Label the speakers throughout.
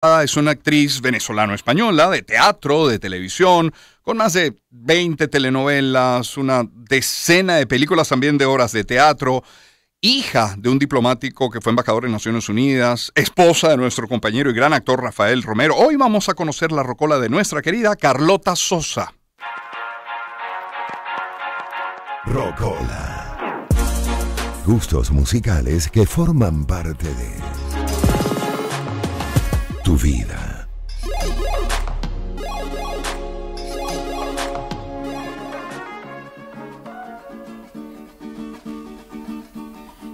Speaker 1: Es una actriz venezolano-española de teatro, de televisión, con más de 20 telenovelas, una decena de películas también de horas de teatro, hija de un diplomático que fue embajador en Naciones Unidas, esposa de nuestro compañero y gran actor Rafael Romero. Hoy vamos a conocer la rocola de nuestra querida Carlota Sosa.
Speaker 2: Rocola. Gustos musicales que forman parte de tu vida.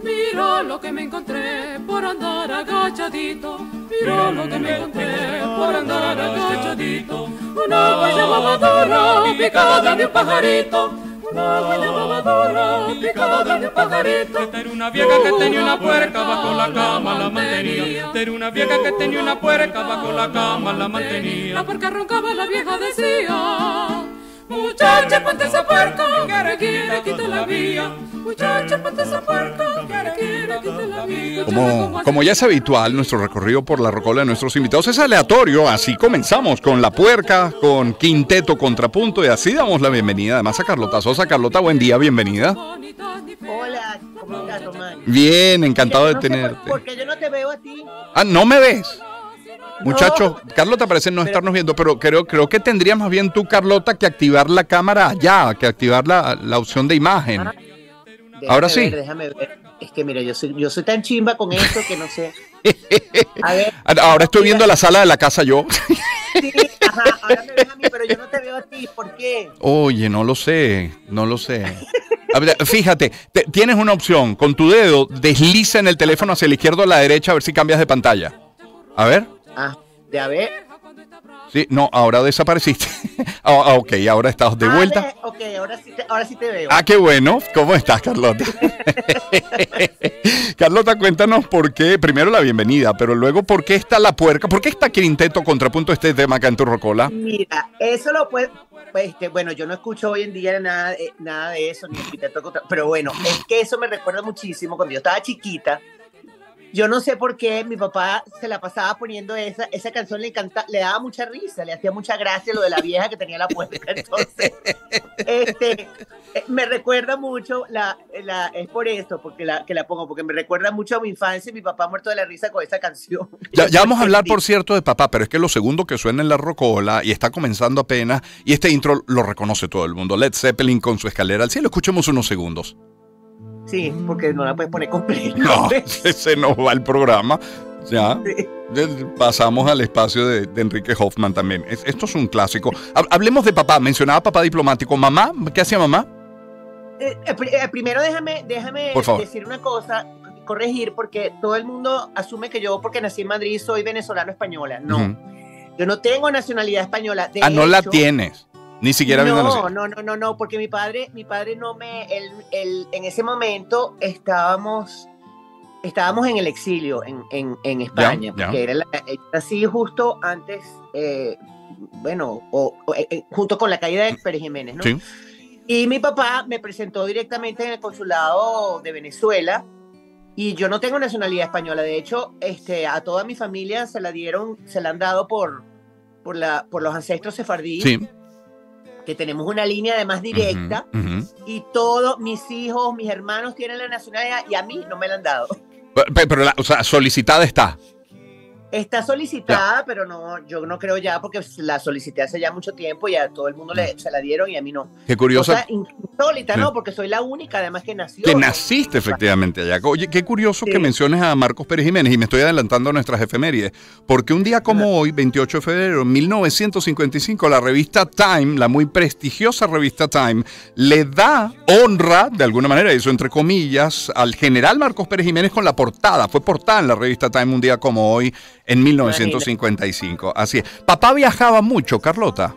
Speaker 3: Mira lo que me encontré por andar agachadito. Mira lo que me encontré por andar agachadito. Una guayaba madura picada de un pajarito. Una guayaba madura picada de un pajarito.
Speaker 4: Esta era una vieja que tenía una puerca bajo la cama, la mantenía. Esta era una vieja que tenía una puerca bajo la cama, la mantenía.
Speaker 3: La puerca roncaba, la vieja decía: muchacha, ponte esa puerca, que le quita la vía. Muchacha, ponte esa puerca, que le quita la vía.
Speaker 1: Como ya es habitual, nuestro recorrido por la rocola de nuestros invitados es aleatorio. Así comenzamos con La Puerca, con Quinteto Contrapunto, y así damos la bienvenida además a Carlota Sosa. Carlota, buen día, bienvenida.
Speaker 5: Hola, ¿cómo estás, Román?
Speaker 1: Bien, encantado de
Speaker 5: No sé
Speaker 1: tenerte.
Speaker 5: porque yo no te veo a ti.
Speaker 1: Ah, ¿no me ves?
Speaker 5: No.
Speaker 1: Muchachos, Carlota parece no estarnos viendo, pero creo que tendrías más bien tú, Carlota, que activar la cámara allá, que activar la opción de imagen. Ahora sí.
Speaker 5: Déjame ver. Es que mira, yo soy tan chimba con esto que no sé. A ver.
Speaker 1: Ahora estoy viendo la sala de la casa yo.
Speaker 5: Sí, ajá, ahora me ves a mí, pero yo no te veo a ti. ¿Por qué?
Speaker 1: Oye, no lo sé. A ver, fíjate, tienes una opción. Con tu dedo, desliza en el teléfono hacia la izquierda o a la derecha a ver si cambias de pantalla. A ver.
Speaker 5: Ah, de a ver.
Speaker 1: Sí, no, ahora desapareciste. Ok, ahora estás de vuelta.
Speaker 5: Ok, ahora sí te veo.
Speaker 1: Ah, qué bueno. ¿Cómo estás, Carlota? Carlota, cuéntanos por qué, primero la bienvenida, pero luego por qué está La Puerca, por qué está Quinteto Contrapunto, este tema acá en tu rocola.
Speaker 5: Mira, eso lo puede. Bueno, yo no escucho hoy en día nada de eso, ni el Quinteto pero bueno, es que eso me recuerda muchísimo cuando yo estaba chiquita. Yo no sé por qué mi papá se la pasaba poniendo esa canción, le daba mucha risa, le hacía mucha gracia lo de la vieja que tenía la puerta. Entonces, me recuerda mucho, es por esto que la pongo, porque me recuerda mucho a mi infancia y mi papá muerto de la risa con esa canción.
Speaker 1: Ya vamos a hablar, por cierto, de papá, pero es que lo segundo que suena en la rocola y está comenzando apenas, y este intro lo reconoce todo el mundo, Led Zeppelin con su Escalera al Cielo. Escuchemos unos segundos.
Speaker 5: Sí, porque no la puedes poner completa.
Speaker 1: No, se nos va el programa. Ya, sí. Pasamos al espacio de Enrique Hoffman también. Esto es un clásico. Hablemos de papá. Mencionaba papá diplomático. ¿Mamá? ¿Qué hacía mamá?
Speaker 5: Primero déjame decir una cosa, corregir, porque todo el mundo asume que yo, porque nací en Madrid, soy venezolano-españoa. No, yo no tengo nacionalidad española. De
Speaker 1: no
Speaker 5: hecho,
Speaker 1: la tienes. Ni siquiera
Speaker 5: no, porque mi padre no me, en ese momento estábamos en el exilio en España, porque era así justo antes, junto con la caída de Pérez Jiménez, ¿no?
Speaker 1: Sí.
Speaker 5: Y mi papá me presentó directamente en el consulado de Venezuela y yo no tengo nacionalidad española. De hecho, a toda mi familia se la han dado por los ancestros sefardíes. Sí. Que tenemos una línea además directa, y todos mis hijos, mis hermanos tienen la nacionalidad y a mí no me la han dado.
Speaker 1: Pero o sea, solicitada está.
Speaker 5: Está solicitada, pero no, yo no creo ya, porque la solicité hace ya mucho tiempo y a todo el mundo se la dieron y a mí no.
Speaker 1: Qué curioso.
Speaker 5: O sea, insólita, sí. No, porque soy la única, además, que nació.
Speaker 1: Que naciste efectivamente allá. Oye, qué curioso que menciones a Marcos Pérez Jiménez, y me estoy adelantando a nuestras efemérides, porque un día como hoy, 28 de febrero de 1955, la revista Time, la muy prestigiosa revista Time, le da honra, de alguna manera, eso entre comillas, al general Marcos Pérez Jiménez con la portada. Fue portada en la revista Time un día como hoy, en 1955. Así es. ¿Papá viajaba mucho, Carlota?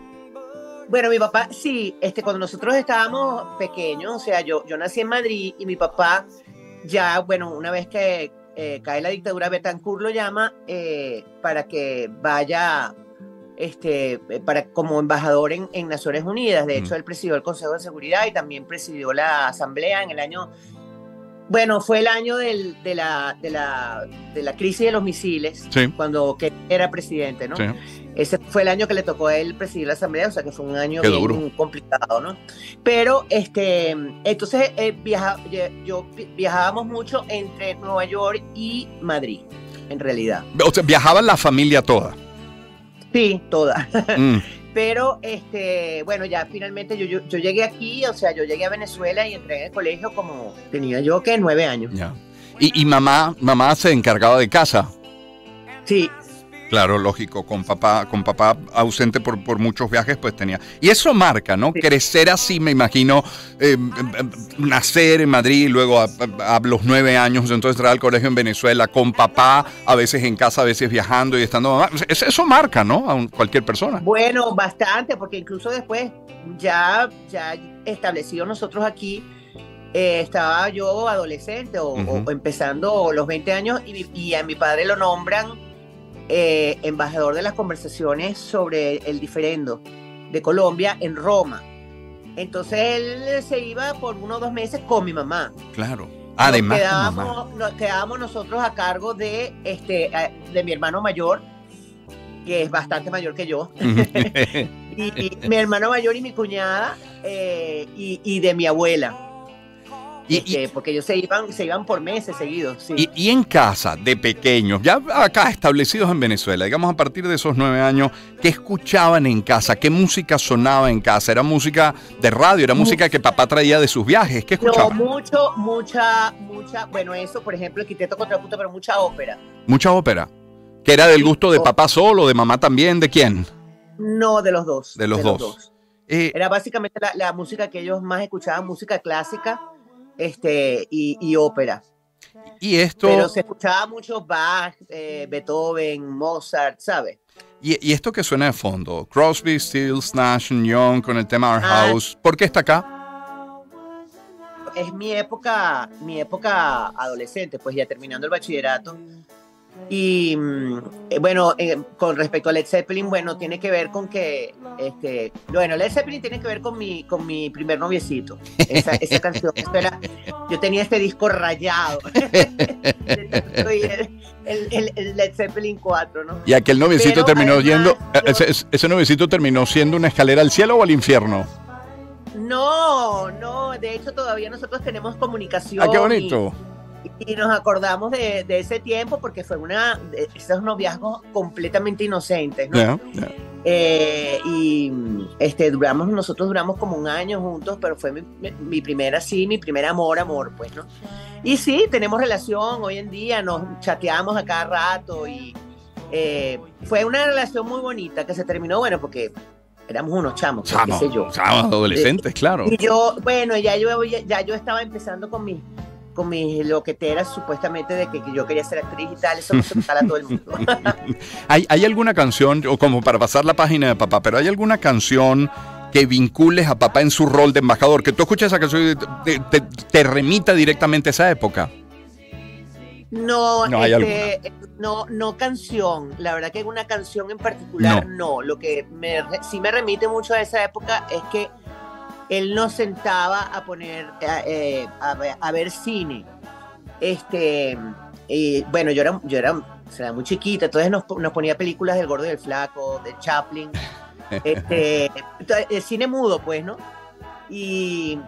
Speaker 5: Bueno, mi papá, sí, cuando nosotros estábamos pequeños, o sea, yo nací en Madrid y mi papá ya, bueno, una vez que cae la dictadura, Betancourt lo llama para que vaya como embajador en Naciones Unidas. De hecho, él presidió el Consejo de Seguridad y también presidió la Asamblea en el año Bueno, fue el año de la crisis de los misiles,
Speaker 1: Sí.
Speaker 5: cuando que era presidente, ¿no?
Speaker 1: Sí.
Speaker 5: Ese fue el año que le tocó a él presidir la asamblea, o sea que fue un año
Speaker 1: Qué
Speaker 5: bien
Speaker 1: duro.
Speaker 5: complicado, ¿no? Pero entonces viajábamos mucho entre Nueva York y Madrid, en realidad.
Speaker 1: O sea, viajaba la familia toda.
Speaker 5: Sí, toda.
Speaker 1: Mm.
Speaker 5: Pero, bueno, ya finalmente yo llegué aquí, o sea, yo llegué a Venezuela y entré en el colegio como tenía yo, ¿qué? 9 años.
Speaker 1: Ya. Y mamá se encargaba de casa.
Speaker 5: Sí,
Speaker 1: Claro, lógico, con papá ausente por muchos viajes, pues tenía. Y eso marca, ¿no?
Speaker 5: Sí.
Speaker 1: Crecer así, me imagino, nacer en Madrid, luego a los 9 años, entonces entrar al colegio en Venezuela, con papá, a veces en casa, a veces viajando y estando mamá. Eso marca, ¿no? A cualquier persona.
Speaker 5: bueno, bastante, porque incluso después, ya establecidos nosotros aquí, estaba yo adolescente
Speaker 1: Ujú.
Speaker 5: o empezando los 20 años y a mi padre lo nombran embajador de las conversaciones sobre el diferendo de Colombia en Roma. Entonces él se iba por 1 o 2 meses con mi mamá.
Speaker 1: Claro. Además, con mamá.
Speaker 5: Nos quedábamos nosotros a cargo de mi hermano mayor, que es bastante mayor que yo, y mi hermano mayor y mi cuñada, y de mi abuela. Porque ellos se iban por meses seguidos. Sí.
Speaker 1: Y en casa, de pequeños, ya acá establecidos en Venezuela, digamos a partir de esos 9 años, ¿qué escuchaban en casa? ¿Qué música sonaba en casa? ¿Era música de radio? ¿Era música que papá traía de sus viajes? ¿Qué
Speaker 5: No,
Speaker 1: escuchaban?
Speaker 5: mucha, bueno, eso, por ejemplo, el quinteto contrapunto, pero mucha ópera.
Speaker 1: Mucha ópera. ¿Que era del
Speaker 5: Sí,
Speaker 1: gusto de papá solo, de mamá también? ¿De quién?
Speaker 5: No, de los dos.
Speaker 1: De los dos.
Speaker 5: Era básicamente la música que ellos más escuchaban, música clásica, y ópera.
Speaker 1: Y esto...
Speaker 5: Pero se escuchaba mucho Bach, Beethoven, Mozart, ¿sabes?
Speaker 1: Y esto que suena de fondo, Crosby, Stills, Nash Young con el tema Our House, ¿por qué está acá?
Speaker 5: Es mi época adolescente, pues ya terminando el bachillerato. Y bueno, con respecto a Led Zeppelin, bueno, tiene que ver con que, bueno, Led Zeppelin tiene que ver con mi primer noviecito. Esa canción, yo tenía este disco rayado. el Led Zeppelin 4, ¿no?
Speaker 1: Y aquel noviecito
Speaker 5: Pero
Speaker 1: terminó
Speaker 5: además,
Speaker 1: ese noviecito terminó siendo una escalera al cielo o al infierno.
Speaker 5: No, de hecho todavía nosotros tenemos comunicación.
Speaker 1: Ah, qué bonito.
Speaker 5: Y nos acordamos de ese tiempo porque fue esos noviazgos completamente inocentes, ¿no?
Speaker 1: Yeah.
Speaker 5: Nosotros duramos como 1 año juntos, pero fue mi primer amor, pues, ¿no? Y sí, tenemos relación hoy en día, nos chateamos a cada rato y fue una relación muy bonita que se terminó, bueno, porque éramos unos chamos, qué sé yo.
Speaker 1: Chamos adolescentes, claro.
Speaker 5: Y yo, bueno, ya yo estaba empezando con mis loqueteras supuestamente de que yo quería ser actriz y tal, eso no se regala a todo el mundo.
Speaker 1: ¿Hay alguna canción, o como para pasar la página de papá, pero hay alguna canción que vincules a papá en su rol de embajador, que tú escuchas esa canción y te remita directamente a esa época?
Speaker 5: No,
Speaker 1: No hay alguna.
Speaker 5: no canción, la verdad que una canción en particular no. Lo que sí me remite mucho a esa época es que él nos sentaba a poner a ver cine. Y bueno, yo era muy chiquita, entonces nos ponía películas del Gordo y del Flaco, de Chaplin, el cine mudo, pues, ¿no? Y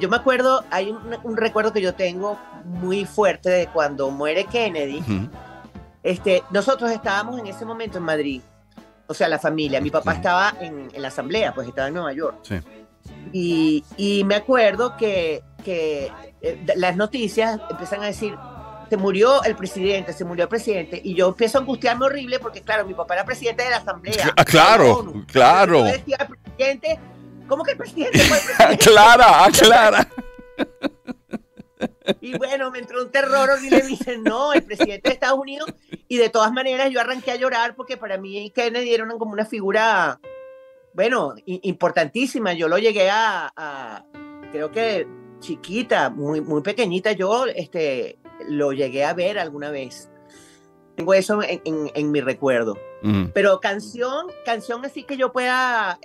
Speaker 5: yo me acuerdo, hay un recuerdo que yo tengo muy fuerte de cuando muere Kennedy.
Speaker 1: Uh-huh.
Speaker 5: Nosotros estábamos en ese momento en Madrid, o sea, la familia. Mi papá estaba en la asamblea, pues estaba en Nueva York.
Speaker 1: Sí.
Speaker 5: Y me acuerdo que las noticias empiezan a decir, se murió el presidente, y yo empiezo a angustiarme horrible porque, claro, mi papá era presidente de la asamblea.
Speaker 1: Claro.
Speaker 5: Yo decía, el presidente, ¿cómo que el presidente fue el presidente?
Speaker 1: Clara.
Speaker 5: Y bueno, me entró un terror horrible y me dicen, no, el presidente de Estados Unidos. Y de todas maneras yo arranqué a llorar porque para mí Kennedy era como una figura, bueno, importantísima. Yo lo llegué a creo que chiquita, muy pequeñita, yo lo llegué a ver alguna vez. Tengo eso en mi recuerdo. Pero canción así que yo pueda,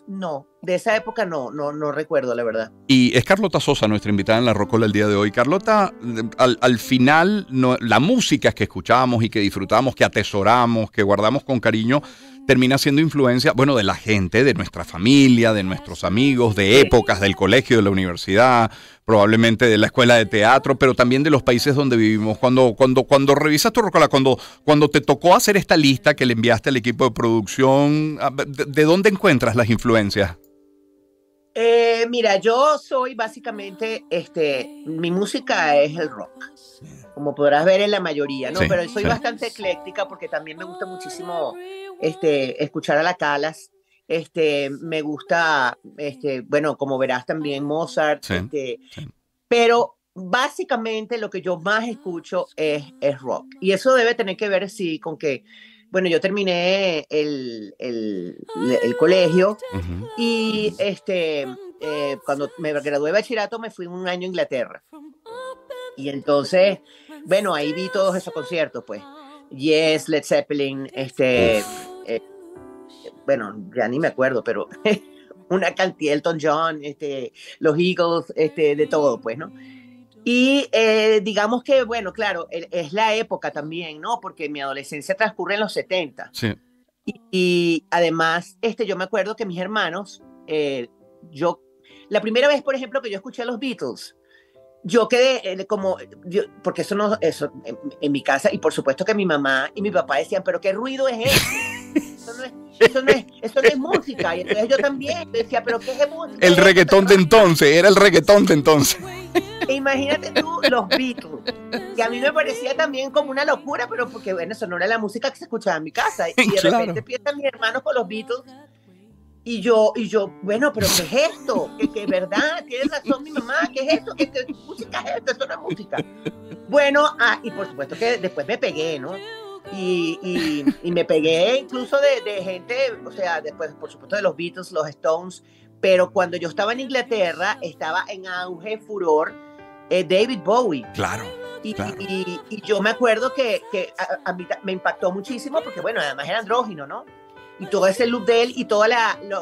Speaker 5: no, de esa época no recuerdo, la verdad.
Speaker 1: Y es Carlota Sosa, nuestra invitada en la Rocola el día de hoy. Carlota, al final, la música que escuchamos y que disfrutamos, que atesoramos, que guardamos con cariño, termina siendo influencia, bueno, de la gente, de nuestra familia, de nuestros amigos, de épocas, del colegio, de la universidad, probablemente de la escuela de teatro, pero también de los países donde vivimos. Cuando revisas tu Rocola, cuando te tocó hacer esta lista que le enviaste al equipo de producción, ¿de dónde encuentras las influencias?
Speaker 5: Mira, yo soy básicamente, mi música es el rock, como podrás ver en la mayoría, ¿no?
Speaker 1: Sí,
Speaker 5: Pero soy
Speaker 1: sí.
Speaker 5: bastante ecléctica porque también me gusta muchísimo, escuchar a la Calas. Me gusta, bueno, como verás también Mozart,
Speaker 1: Sí, sí.
Speaker 5: pero básicamente lo que yo más escucho es rock. Y eso debe tener que ver, sí, con que, bueno, yo terminé el colegio
Speaker 1: Ujú.
Speaker 5: y cuando me gradué de bachillerato me fui un año a Inglaterra. Y entonces, bueno, ahí vi todos esos conciertos, pues. Yes, Led Zeppelin, bueno, ya ni me acuerdo, pero una cantidad, Elton John, los Eagles, de todo, pues, ¿no? Y digamos que, bueno, claro, es la época también, ¿no? Porque mi adolescencia transcurre en los 70.
Speaker 1: Sí.
Speaker 5: Y además, yo me acuerdo que mis hermanos, la primera vez, por ejemplo, que yo escuché a los Beatles, yo quedé porque en mi casa, y por supuesto que mi mamá y mi papá decían, pero ¿qué ruido es ese? Eso no es música. Y entonces yo también decía, pero ¿qué es música?
Speaker 1: El reggaetón de entonces, era el reggaetón de entonces.
Speaker 5: E imagínate tú los Beatles, que a mí me parecía también como una locura, pero porque, bueno, eso no era la música que se escuchaba en mi casa. Y de
Speaker 1: Claro.
Speaker 5: repente empiezan mis hermanos con los Beatles. Y yo, bueno, pero ¿qué es esto? Que verdad, tiene razón mi mamá, ¿qué es esto? ¿Qué música es esto? Esto no es música. Bueno, y por supuesto que después me pegué, ¿no? Y me pegué incluso de gente, o sea, después, por supuesto, de los Beatles, los Stones, pero cuando yo estaba en Inglaterra, estaba en auge, furor, David Bowie.
Speaker 1: Claro. Claro.
Speaker 5: Y yo me acuerdo que a mí me impactó muchísimo, porque bueno, además era andrógino, ¿no? Y todo ese look de él y todo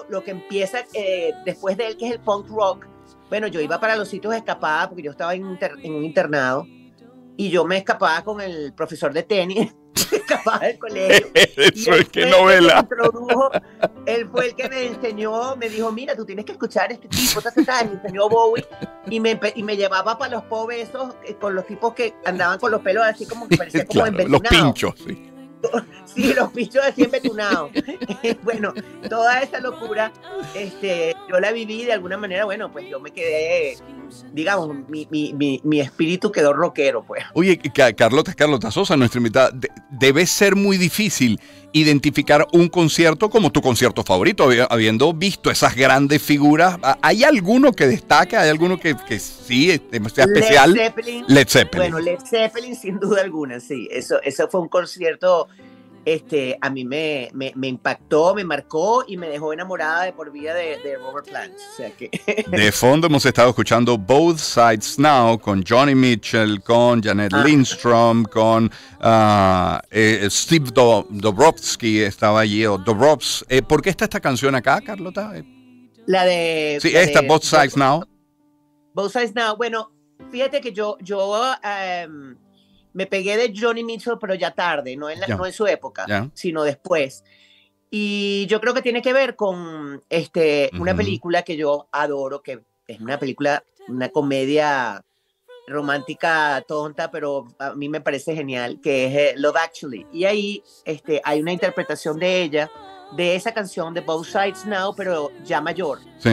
Speaker 5: lo que empieza después de él, que es el punk rock. Bueno, yo iba para los sitios de escapada porque yo estaba en un internado y yo me escapaba con el profesor de tenis, me escapaba del colegio.
Speaker 1: Eso es que novela.
Speaker 5: Él fue el que me enseñó, me dijo, mira, tú tienes que escuchar a este tipo, me enseñó Bowie y me llevaba para los pubs esos, con los tipos que andaban con los pelos así como que parecían como
Speaker 1: Claro, los
Speaker 5: envenenados.
Speaker 1: pinchos, sí.
Speaker 5: Sí, los pinchos así embetunados. Bueno, toda esa locura, yo la viví de alguna manera. Bueno, pues yo me quedé, digamos, mi espíritu quedó rockero, pues.
Speaker 1: Oye, Carlota Sosa, nuestra invitada, debe ser muy difícil identificar un concierto como tu concierto favorito, habiendo visto esas grandes figuras. ¿Hay alguno que destaque? ¿Hay alguno que sí sea especial? Led Zeppelin.
Speaker 5: Bueno, Led Zeppelin sin duda alguna, sí. Eso fue un concierto, a mí me impactó, me marcó y me dejó enamorada de por vida de Robert Plant. O sea que...
Speaker 1: De fondo hemos estado escuchando Both Sides Now con Johnny Mitchell, con Janet Lindstrom, con Steve Dobrowski estaba allí, o Dobrovs. ¿Por qué está esta canción acá, Carlota?
Speaker 5: La de...
Speaker 1: Sí, esta, Both Sides Now.
Speaker 5: Both Sides Now. Bueno, fíjate que yo me pegué de Johnny Mitchell, pero ya tarde, no en su época, sino después. Y yo creo que tiene que ver con una película que yo adoro, que es una película, una comedia romántica tonta, pero a mí me parece genial, que es Love Actually. Y ahí hay una interpretación de ella, de esa canción de Both Sides Now, pero ya mayor.
Speaker 1: Sí.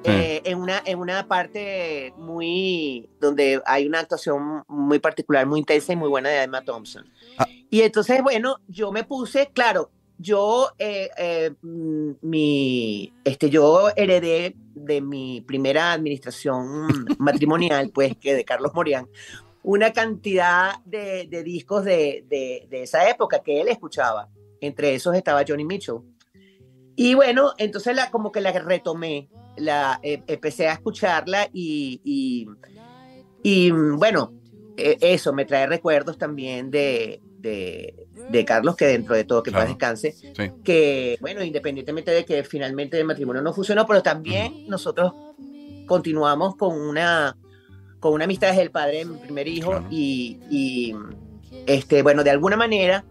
Speaker 5: En una parte donde hay una actuación muy particular, muy intensa y muy buena de Emma Thompson. Y entonces, bueno, yo me puse, claro, yo heredé de mi primera administración matrimonial, pues, que de Carlos Morián, una cantidad de discos de esa época que él escuchaba. Entre esos estaba Johnny Mitchell. Y bueno, entonces como que la retomé. Empecé a escucharla y bueno, eso me trae recuerdos también de de Carlos, que dentro de todo, que
Speaker 1: Claro.
Speaker 5: paz descanse,
Speaker 1: Sí.
Speaker 5: que, bueno, independientemente de que finalmente el matrimonio no funcionó, pero también nosotros continuamos con una amistad desde el padre de mi primer hijo
Speaker 1: Claro.
Speaker 5: y bueno, de alguna manera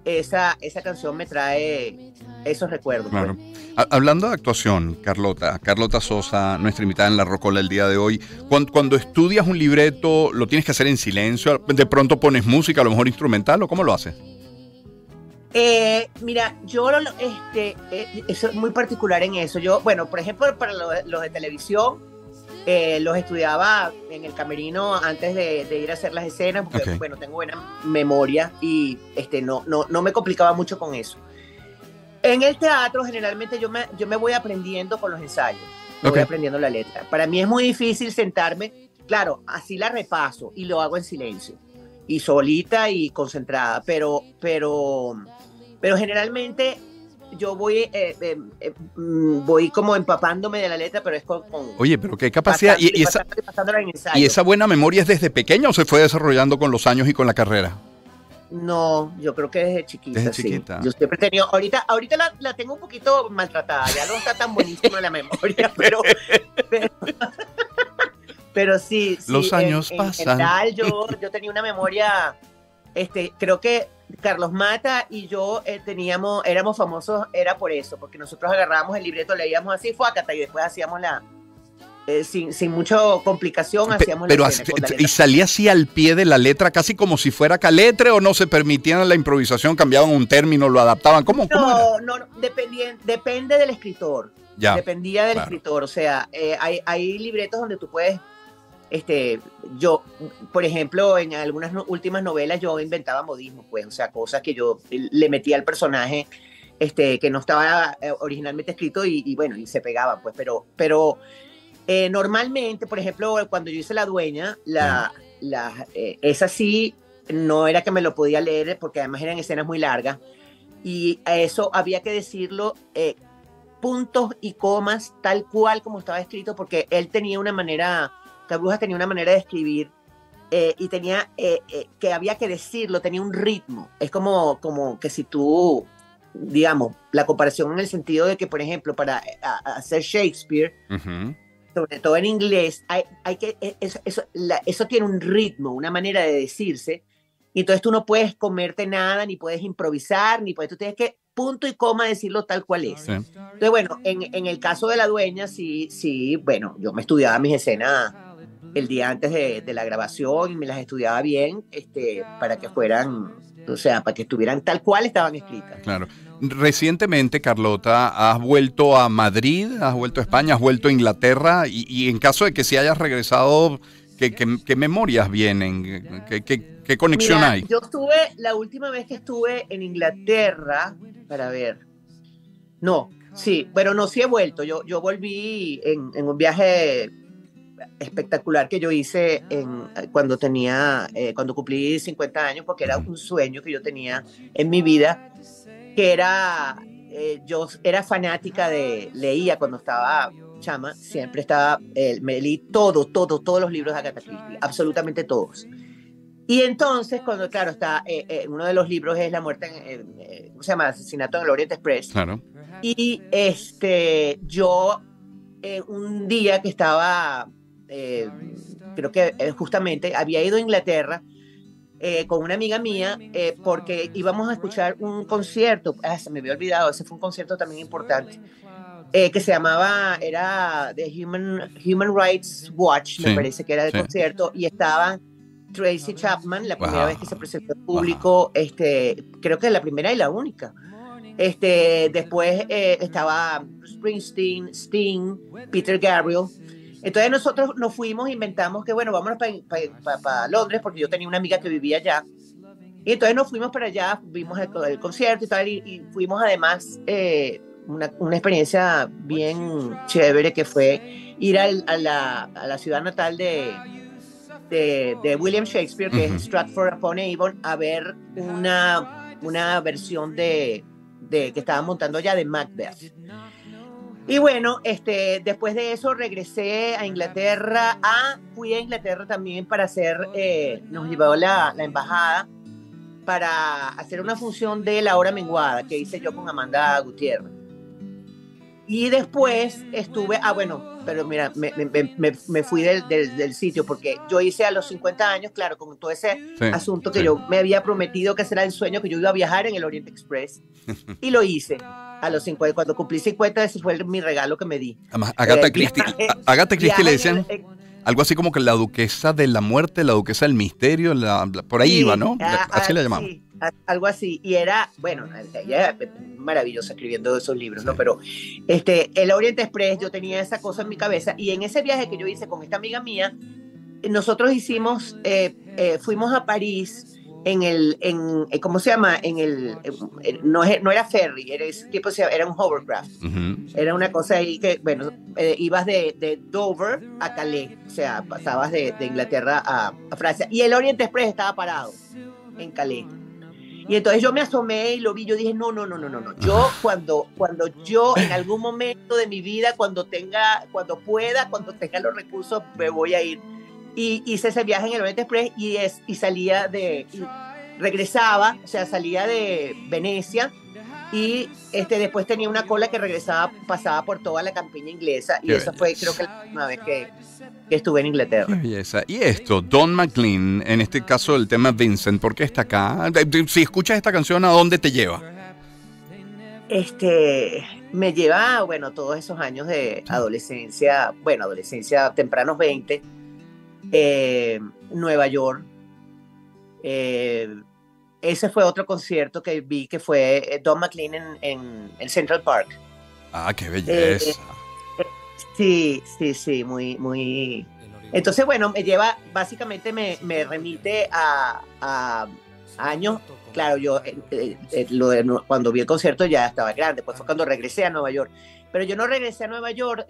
Speaker 5: esa canción me trae esos recuerdos.
Speaker 1: Claro.
Speaker 5: Pues.
Speaker 1: Hablando de actuación, Carlota Sosa, nuestra invitada en La Rocola el día de hoy, cuando estudias un libreto, ¿lo tienes que hacer en silencio? ¿De pronto pones música, a lo mejor instrumental, o cómo lo haces?
Speaker 5: Mira, yo eso es muy particular en eso. Yo, bueno, por ejemplo, para los de televisión, los estudiaba en el camerino antes de ir a hacer las escenas, porque,
Speaker 1: Ok.
Speaker 5: bueno, tengo buena memoria y no me complicaba mucho con eso. En el teatro, generalmente yo me voy aprendiendo con los ensayos, me voy
Speaker 1: Ok.
Speaker 5: aprendiendo la letra. Para mí es muy difícil sentarme, claro, así la repaso y lo hago en silencio, y solita y concentrada, pero generalmente yo voy como empapándome de la letra, pero es con
Speaker 1: Oye, pero qué capacidad.
Speaker 5: pasándola en ensayo.
Speaker 1: ¿Y esa buena memoria es desde pequeña o se fue desarrollando con los años y con la carrera?
Speaker 5: No, yo creo que desde chiquita.
Speaker 1: Desde
Speaker 5: sí.
Speaker 1: chiquita.
Speaker 5: Yo siempre he tenido, ahorita la tengo un poquito maltratada, ya no está tan buenísima la memoria, pero sí,
Speaker 1: Los años
Speaker 5: en
Speaker 1: pasan.
Speaker 5: general yo tenía una memoria, creo que Carlos Mata y yo éramos famosos, era por eso, porque nosotros agarrábamos el libreto, leíamos así, fuácata, y después hacíamos sin mucha complicación, hacíamos
Speaker 1: Pero
Speaker 5: la escena con la
Speaker 1: ¿y
Speaker 5: letra.
Speaker 1: salía así al pie de la letra, casi como si fuera caletre, o no se permitían la improvisación, cambiaban un término, lo adaptaban? ¿Cómo era?
Speaker 5: No, depende del escritor.
Speaker 1: Ya,
Speaker 5: Dependía del
Speaker 1: claro.
Speaker 5: escritor. O sea, hay libretos donde tú puedes. Yo, por ejemplo, en algunas últimas novelas yo inventaba modismos, pues, o sea, cosas que yo le metía al personaje, que no estaba originalmente escrito y bueno, y se pegaban, pues, pero normalmente, por ejemplo, cuando yo hice La Dueña, esa sí no era que me lo podía leer, porque además eran escenas muy largas, y a eso había que decirlo puntos y comas tal cual como estaba escrito, porque él tenía una manera, Cabrujas tenía una manera de escribir y tenía que había que decirlo, tenía un ritmo. Es como que si tú, digamos, la comparación en el sentido de que, por ejemplo, para hacer Shakespeare,
Speaker 1: Ujú.
Speaker 5: sobre todo en inglés, eso tiene un ritmo, una manera de decirse, y entonces tú no puedes comerte nada, ni puedes improvisar, tú tienes que punto y coma decirlo tal cual es.
Speaker 1: Sí.
Speaker 5: Entonces, bueno, en el caso de La Dueña, sí, bueno, yo me estudiaba mis escenas el día antes de la grabación y me las estudiaba bien, para que fueran, o sea, para que estuvieran tal cual estaban escritas.
Speaker 1: Claro. Recientemente, Carlota, ¿has vuelto a Madrid? ¿Has vuelto a España? ¿Has vuelto a Inglaterra? Y en caso de que sí hayas regresado, ¿qué memorias vienen? ¿Qué conexión
Speaker 5: Mira,
Speaker 1: hay?
Speaker 5: yo la última vez que estuve en Inglaterra, para ver, no, sí, pero no, sí he vuelto. Yo volví en un viaje espectacular que yo hice cuando cumplí 50 años, porque era un sueño que yo tenía en mi vida, que yo era fanática leía cuando estaba chama, siempre me leí todos los libros de Agatha Christie, absolutamente todos. Y entonces, cuando, claro, uno de los libros es La muerte, ¿cómo se llama? Asesinato en el Orient Express.
Speaker 1: Claro.
Speaker 5: Y yo, un día que estaba, creo que justamente había ido a Inglaterra con una amiga mía, porque íbamos a escuchar un concierto, se me había olvidado, ese fue un concierto también importante, que se llamaba, era The Human Rights Watch, me
Speaker 1: Sí,
Speaker 5: parece que era el
Speaker 1: sí.
Speaker 5: concierto, y estaban Tracy Chapman, la primera
Speaker 1: Wow.
Speaker 5: vez que se presentó al público, creo que la primera y la única. Después estaba Springsteen, Sting, Peter Gabriel. Entonces nosotros nos fuimos, inventamos que bueno, vámonos para Londres, porque yo tenía una amiga que vivía allá. Y entonces nos fuimos para allá, vimos el concierto y tal, y fuimos además una experiencia bien chévere, que fue ir a la ciudad natal de William Shakespeare, que es Stratford-upon-Avon, a ver una versión que estaban montando allá de Macbeth. Y bueno, después de eso regresé a Inglaterra. Fui a Inglaterra también para hacer, nos llevó la embajada para hacer una función de La Hora Menguada que hice yo con Amanda Gutiérrez. Y después estuve, pero mira, me fui del sitio porque yo hice a los 50 años, claro, con todo ese asunto que yo me había prometido que ese era el sueño, que yo iba a viajar en el Orient Express, y lo hice a los 50. Cuando cumplí 50, ese fue mi regalo que me di.
Speaker 1: Además, Agatha Christie le decían algo así como que la duquesa de la muerte, la duquesa del misterio, por ahí iba, ¿no? Así la llamaban.
Speaker 5: Sí, algo así. Y era, bueno, ella era maravillosa escribiendo esos libros, ¿no? Pero el Orient Express, yo tenía esa cosa en mi cabeza, y en ese viaje que yo hice con esta amiga mía, nosotros hicimos, fuimos a París ¿cómo se llama? No era ferry, era un hovercraft. Era una cosa ahí que, bueno, ibas de Dover a Calais, o sea, pasabas de Inglaterra a Francia, y el Orient Express estaba parado en Calais. Y entonces yo me asomé y lo vi, yo dije, no. Yo cuando yo en algún momento de mi vida, cuando tenga los recursos, me voy a ir. Y hice ese viaje en el Orient Express y regresaba, o sea, salía de Venecia y después tenía una cola que pasaba por toda la campiña inglesa, y esa fue, creo que la última vez que estuve en Inglaterra.
Speaker 1: Qué belleza. Y esto, Don McLean, en este caso el tema Vincent, ¿por qué está acá? Si escuchas esta canción, ¿a dónde te lleva?
Speaker 5: Me lleva, bueno, todos esos años de adolescencia, tempranos 20, Nueva York. Ese fue otro concierto que vi, que fue Don McLean en Central Park.
Speaker 1: Ah, qué belleza.
Speaker 5: Sí, muy. Entonces, bueno, me lleva, básicamente me remite a años. Claro, yo cuando vi el concierto ya estaba grande, pues fue cuando regresé a Nueva York. Pero yo no regresé a Nueva York,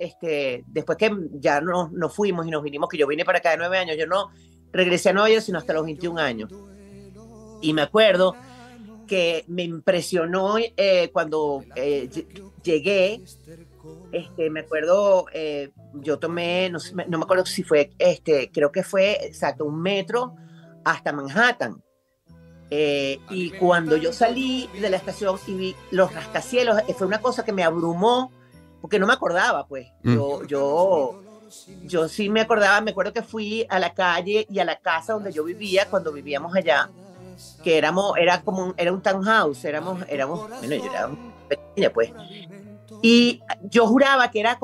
Speaker 5: después que ya nos fuimos y nos vinimos, que yo vine para acá de 9 años, yo no regresé a Nueva York sino hasta los 21 años. Y me acuerdo que me impresionó cuando llegué, me acuerdo, yo tomé, no me acuerdo si fue, creo que fue exacto, un metro hasta Manhattan. Y cuando yo salí de la estación y vi los rascacielos, fue una cosa que me abrumó, porque no me acordaba, pues. Yo sí me acordaba, me acuerdo que fui a la calle y a la casa donde yo vivía cuando vivíamos allá, que era un townhouse, éramos, bueno, yo era pequeña, pues. Y yo juraba que era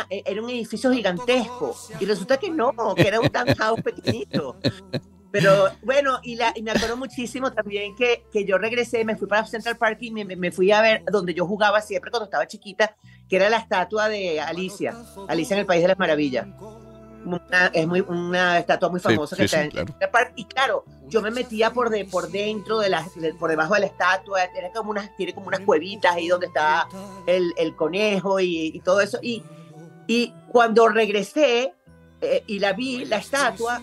Speaker 5: era un edificio gigantesco, y resulta que no, que era un townhouse pequeñito. Pero bueno, y me acuerdo muchísimo también que yo regresé, me fui para Central Park y me fui a ver donde yo jugaba siempre cuando estaba chiquita, que era la estatua de Alicia en el País de las Maravillas. Una estatua muy famosa que está en Central Park. Y claro, yo me metía por dentro, por debajo de la estatua, tiene como unas cuevitas ahí donde está el conejo y todo eso. Y cuando regresé, y la vi, la estatua,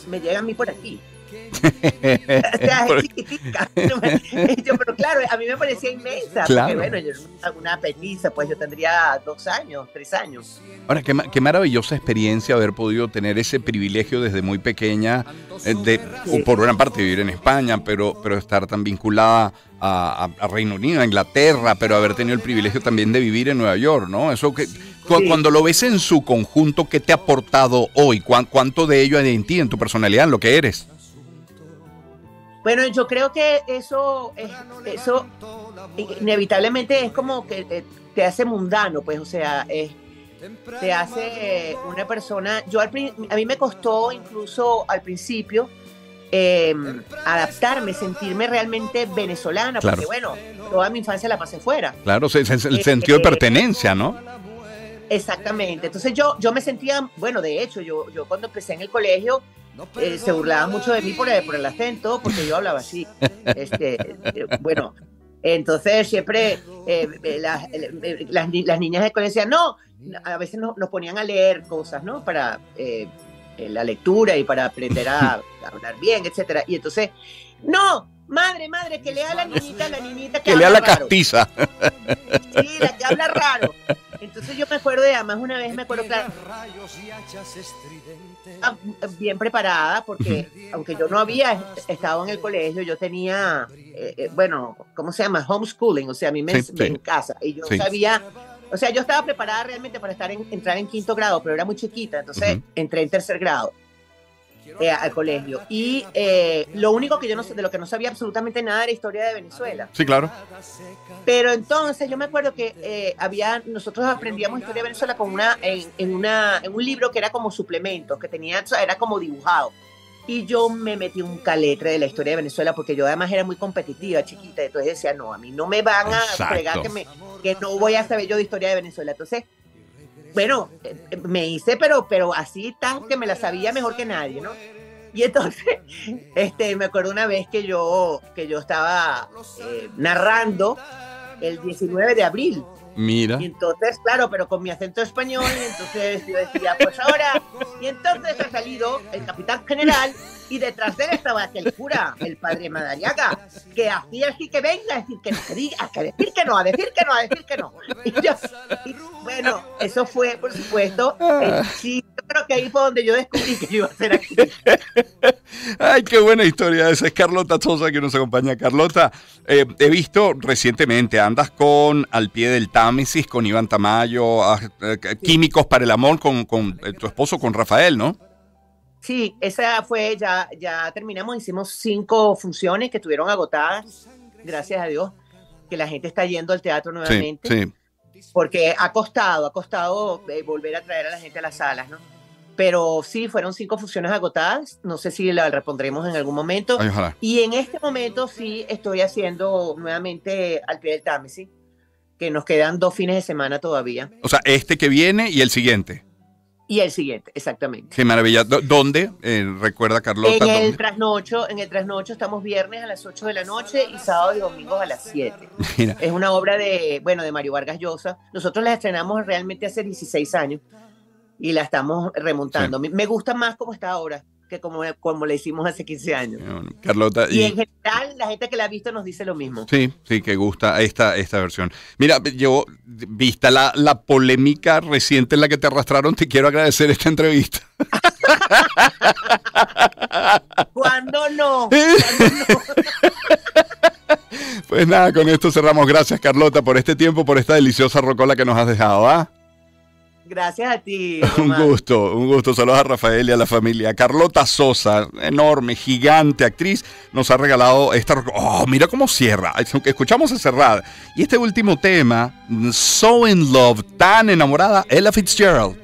Speaker 5: me llega a mí por aquí. O sea, es chiquitica. Pero claro, a mí me parecía inmensa. Claro. Porque bueno, yo era una petiza, pues yo tendría 2 años, 3 años.
Speaker 1: Ahora, qué maravillosa experiencia haber podido tener ese privilegio desde muy pequeña, por una parte vivir en España, pero estar tan vinculada a Reino Unido, a Inglaterra, pero haber tenido el privilegio también de vivir en Nueva York, ¿no? Eso que cuando lo ves en su conjunto, ¿qué te ha aportado hoy? ¿Cuánto de ello hay en ti, en tu personalidad, en lo que eres?
Speaker 5: Bueno, yo creo que eso inevitablemente es como que te hace mundano, pues, o sea, te hace una persona. A mí me costó incluso al principio adaptarme, sentirme realmente venezolana, porque bueno, toda mi infancia la pasé fuera. Claro,
Speaker 1: el sentido de pertenencia, ¿no?
Speaker 5: Exactamente. Entonces yo me sentía, bueno, de hecho, yo cuando empecé en el colegio, se burlaban mucho de mí por el acento, porque yo hablaba así. Bueno, entonces siempre las niñas del colegio decían, no, a veces nos ponían a leer cosas, ¿no? Para la lectura y para aprender a hablar bien, etcétera. Y entonces, no, madre, que lea a la niñita que
Speaker 1: lea la castiza.
Speaker 5: Sí, la que habla raro. Entonces yo me acuerdo además una vez, claro, bien preparada porque aunque yo no había estado en el colegio, yo tenía, bueno, ¿cómo se llama? Homeschooling, o sea, a mí me en casa y yo sabía, o sea, yo estaba preparada realmente para entrar en 5º grado, pero era muy chiquita, entonces entré en 3er grado al colegio y lo único que yo no, de lo que no sabía absolutamente nada era historia de Venezuela.
Speaker 1: Sí, claro.
Speaker 5: Pero entonces yo me acuerdo que nosotros aprendíamos historia de Venezuela con en un libro que era como suplementos, que tenía, o sea, era como dibujado. Y yo me metí un caletre de la historia de Venezuela porque yo además era muy competitiva, chiquita. Entonces decía, no, a mí no me van a fregar que no voy a saber yo de historia de Venezuela. Entonces, bueno, me hice, pero así tan que me la sabía mejor que nadie, ¿no? Y entonces, me acuerdo una vez que yo estaba narrando el 19 de abril.
Speaker 1: Mira.
Speaker 5: Y entonces, claro, pero con mi acento español, y entonces yo decía, pues ahora, y entonces ha salido el capitán general, y detrás de él estaba aquel cura, el padre Madariaga, que hacía así que venga, a decir que no, a decir que no, a decir que no, a decir que no. Y bueno, eso fue, por supuesto, sí, yo creo que ahí fue donde yo descubrí que yo iba a ser actriz.
Speaker 1: Ay, qué buena historia esa. Es Carlota Sosa que nos acompaña. Carlota, he visto recientemente, andas con Al pie del Támesis, con Iván Tamayo, Químicos para el amor con tu esposo, con Rafael, ¿no?
Speaker 5: Sí, esa fue, ya terminamos, hicimos 5 funciones que estuvieron agotadas, gracias a Dios, que la gente está yendo al teatro nuevamente.
Speaker 1: Sí.
Speaker 5: Porque ha costado volver a traer a la gente a las salas, ¿no? Pero sí, fueron 5 funciones agotadas, no sé si la repondremos en algún momento.
Speaker 1: Ay, ojalá.
Speaker 5: Y en este momento sí estoy haciendo nuevamente Al pie del Támesis, que nos quedan 2 fines de semana todavía.
Speaker 1: O sea, este que viene y el siguiente.
Speaker 5: Y el siguiente, exactamente.
Speaker 1: Qué maravilla. ¿Dónde? Recuerda, Carlota.
Speaker 5: En el trasnocho estamos viernes a las 8 de la noche y sábado y domingo a las 7. Mira. Es una obra de Mario Vargas Llosa. Nosotros la estrenamos realmente hace 16 años y la estamos remontando. Sí. Me gusta más como está ahora que como la hicimos hace 15 años. Bueno,
Speaker 1: Carlota,
Speaker 5: y en general, la gente que la ha visto nos dice lo mismo.
Speaker 1: Sí, que gusta esta versión. Mira, yo, vista la polémica reciente en la que te arrastraron, te quiero agradecer esta entrevista.
Speaker 5: ¿Cuándo no?
Speaker 1: Pues nada, con esto cerramos. Gracias, Carlota, por este tiempo, por esta deliciosa rocola que nos has dejado, ¿ah?
Speaker 5: Gracias a ti.
Speaker 1: Un gusto. Saludos a Rafael y a la familia. Carlota Sosa, enorme, gigante actriz, nos ha regalado esta... Oh, mira cómo cierra. Escuchamos a cerrar. Y este último tema, So in Love, tan enamorada, Ella Fitzgerald.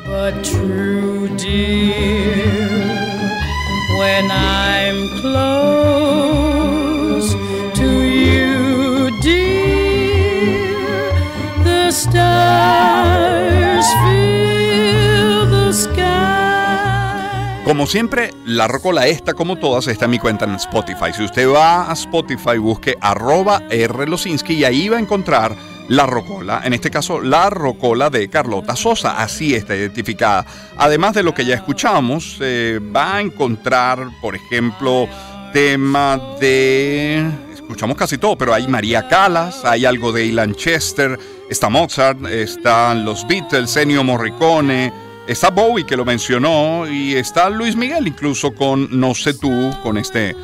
Speaker 3: But true, dear, when I'm close to you, dear, the stars fill the sky.
Speaker 1: Como siempre, la rocola esta, como todas, está en mi cuenta en Spotify. Si usted va a Spotify, busque @RLosinski y ahí va a encontrar la rocola, en este caso la rocola de Carlota Sosa, así está identificada. Además de lo que ya escuchamos, va a encontrar, por ejemplo, tema de... Escuchamos casi todo, pero hay María Callas, hay algo de Ilan Chester, está Mozart, están los Beatles, Ennio Morricone, está Bowie que lo mencionó y está Luis Miguel incluso con No sé tú, con este...